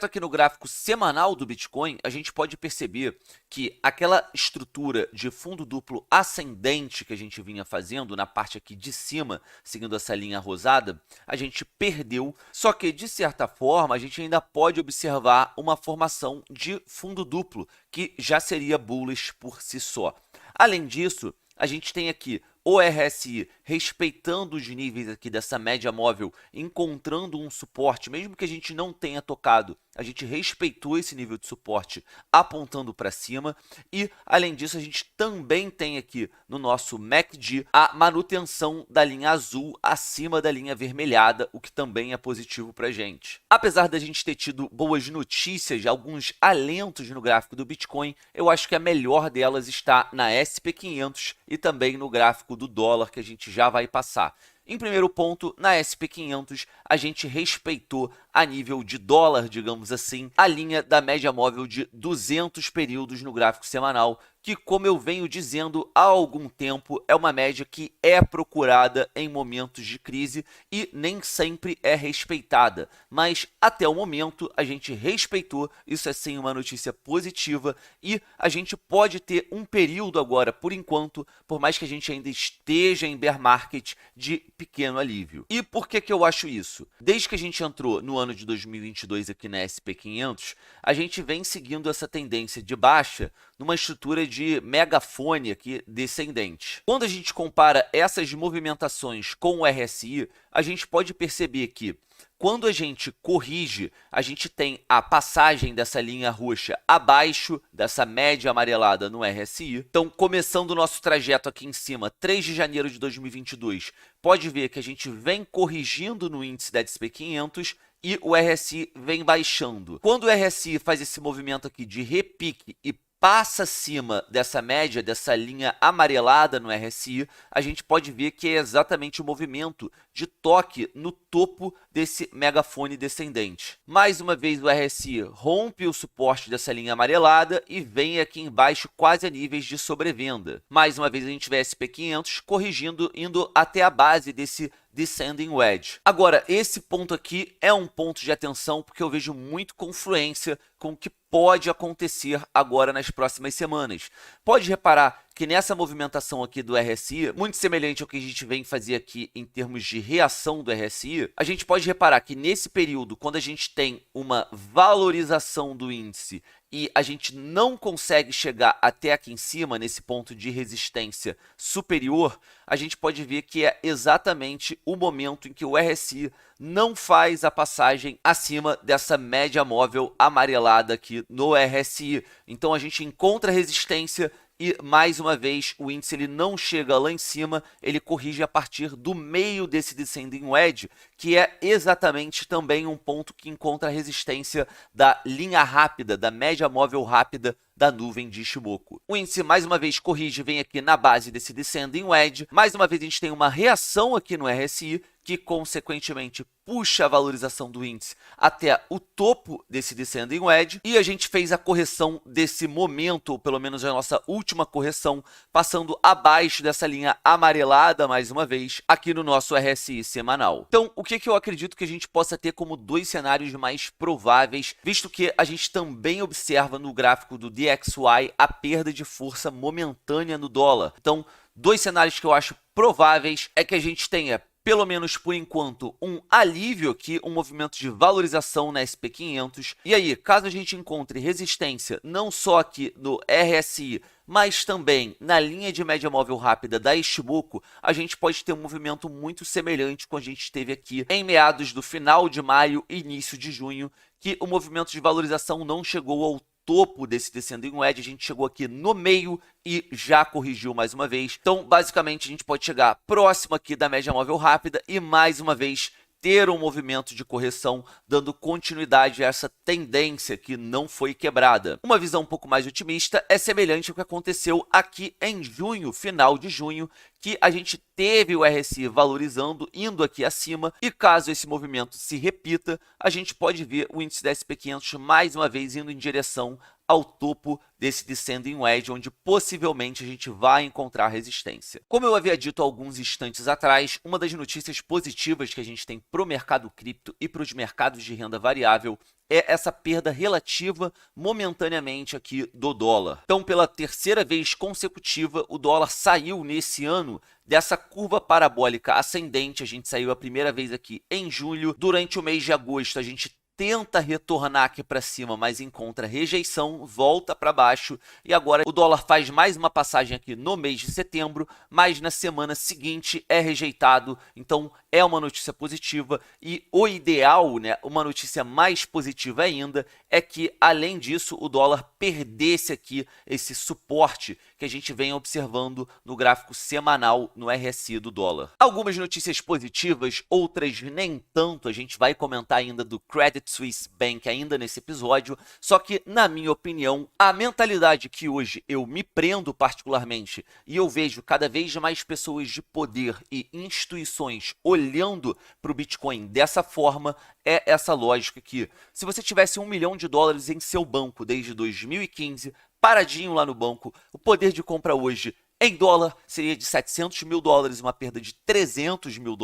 Aqui no gráfico semanal do Bitcoin, a gente pode perceber que aquela estrutura de fundo duplo ascendente que a gente vinha fazendo na parte aqui de cima, seguindo essa linha rosada, a gente perdeu, só que de certa forma a gente ainda pode observar uma formação de fundo duplo, que já seria bullish por si só. Além disso, a gente tem aqui o RSI respeitando os níveis aqui dessa média móvel, encontrando um suporte, mesmo que a gente não tenha tocado, a gente respeitou esse nível de suporte apontando para cima. E, além disso, a gente também tem aqui no nosso MACD a manutenção da linha azul acima da linha avermelhada, o que também é positivo para a gente. Apesar da gente ter tido boas notícias, alguns alentos no gráfico do Bitcoin, eu acho que a melhor delas está na SP500 e também no gráfico do dólar, que a gente já vai passar. Em primeiro ponto, na SP500, a gente respeitou a nível de dólar, digamos assim, a linha da média móvel de 200 períodos no gráfico semanal, que, como eu venho dizendo há algum tempo, é uma média que é procurada em momentos de crise e nem sempre é respeitada. Mas, até o momento, a gente respeitou, isso é sim uma notícia positiva, e a gente pode ter um período agora, por enquanto, por mais que a gente ainda esteja em bear market, de pequeno alívio. E por que eu acho isso? Desde que a gente entrou no ano de 2022 aqui na SP500, a gente vem seguindo essa tendência de baixa numa estrutura de megafone aqui descendente. Quando a gente compara essas movimentações com o RSI, a gente pode perceber que quando a gente corrige, a gente tem a passagem dessa linha roxa abaixo dessa média amarelada no RSI. Então, começando o nosso trajeto aqui em cima, 3 de janeiro de 2022, pode ver que a gente vem corrigindo no índice da SP500 e o RSI vem baixando. Quando o RSI faz esse movimento aqui de repique e passa acima dessa média, dessa linha amarelada no RSI, a gente pode ver que é exatamente o movimento de toque no topo desse megafone descendente. Mais uma vez o RSI rompe o suporte dessa linha amarelada e vem aqui embaixo quase a níveis de sobrevenda. Mais uma vez a gente vê SP500 corrigindo, indo até a base desse Descending Wedge. Agora, esse ponto aqui é um ponto de atenção porque eu vejo muito confluência com o que pode acontecer agora nas próximas semanas. Pode reparar que nessa movimentação aqui do RSI, muito semelhante ao que a gente vem fazer aqui em termos de reação do RSI, a gente pode reparar que nesse período, quando a gente tem uma valorização do índice e a gente não consegue chegar até aqui em cima, nesse ponto de resistência superior, a gente pode ver que é exatamente o momento em que o RSI não faz a passagem acima dessa média móvel amarelada aqui no RSI. Então, a gente encontra resistência e, mais uma vez, o índice ele não chega lá em cima, ele corrige a partir do meio desse Descending Wedge, que é exatamente também um ponto que encontra a resistência da linha rápida, da média móvel rápida da nuvem de Ishimoku. O índice, mais uma vez, corrige, vem aqui na base desse Descending Wedge. Mais uma vez, a gente tem uma reação aqui no RSI, que, consequentemente, puxa a valorização do índice até o topo desse Descending Wedge. E a gente fez a correção desse momento, ou pelo menos a nossa última correção, passando abaixo dessa linha amarelada, mais uma vez, aqui no nosso RSI semanal. Então, o que eu acredito que a gente possa ter como dois cenários mais prováveis, visto que a gente também observa no gráfico do DXY a perda de força momentânea no dólar. Então, dois cenários que eu acho prováveis é que a gente tenha, pelo menos por enquanto, um alívio aqui, um movimento de valorização na SP500. E aí, caso a gente encontre resistência não só aqui no RSI, mas também na linha de média móvel rápida da Ishimoku, a gente pode ter um movimento muito semelhante com a gente teve aqui em meados do final de maio e início de junho, que o movimento de valorização não chegou ao topo desse Descending Wedge, a gente chegou aqui no meio e já corrigiu mais uma vez. Então, basicamente, a gente pode chegar próximo aqui da média móvel rápida e, mais uma vez, ter um movimento de correção, dando continuidade a essa tendência que não foi quebrada. Uma visão um pouco mais otimista é semelhante ao que aconteceu aqui em junho, final de junho, que a gente teve o RSI valorizando, indo aqui acima, e caso esse movimento se repita, a gente pode ver o índice da SP500 mais uma vez indo em direção ao topo desse Descending Wedge, onde possivelmente a gente vai encontrar resistência. Como eu havia dito alguns instantes atrás, uma das notícias positivas que a gente tem para o mercado cripto e para os mercados de renda variável é essa perda relativa momentaneamente aqui do dólar. Então, pela terceira vez consecutiva, o dólar saiu nesse ano dessa curva parabólica ascendente. A gente saiu a primeira vez aqui em julho. Durante o mês de agosto, a gente tenta retornar aqui para cima, mas encontra rejeição, volta para baixo, e agora o dólar faz mais uma passagem aqui no mês de setembro, mas na semana seguinte é rejeitado. Então é uma notícia positiva, e o ideal, né, uma notícia mais positiva ainda, é que além disso o dólar perdesse aqui esse suporte que a gente vem observando no gráfico semanal no RSI do dólar. Algumas notícias positivas, outras nem tanto. A gente vai comentar ainda do Credit Suisse Bank ainda nesse episódio, só que, na minha opinião, a mentalidade que hoje eu me prendo particularmente, e eu vejo cada vez mais pessoas de poder e instituições olhando para o Bitcoin dessa forma, é essa lógica que, se você tivesse $1 milhão em seu banco desde 2015, paradinho lá no banco, o poder de compra hoje em dólar seria de $700 mil, uma perda de $300 mil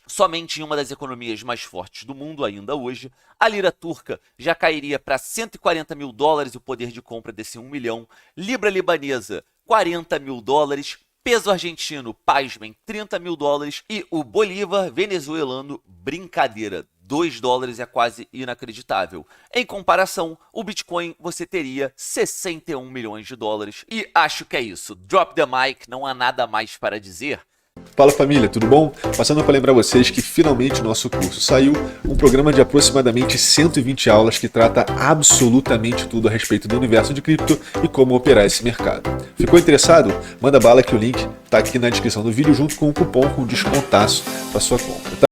somente em uma das economias mais fortes do mundo ainda hoje. A lira turca já cairia para $140 mil o poder de compra desse 1 milhão. Libra libanesa, $40 mil. Peso argentino, pasmem, $30 mil. E o bolívar venezuelano, brincadeira, $2 é quase inacreditável. Em comparação, o Bitcoin você teria $61 milhões. E acho que é isso. Drop the mic, não há nada mais para dizer. Fala família, tudo bom? Passando para lembrar vocês que finalmente o nosso curso saiu, um programa de aproximadamente 120 aulas que trata absolutamente tudo a respeito do universo de cripto e como operar esse mercado. Ficou interessado? Manda bala que o link está aqui na descrição do vídeo junto com um cupom com descontaço para sua compra.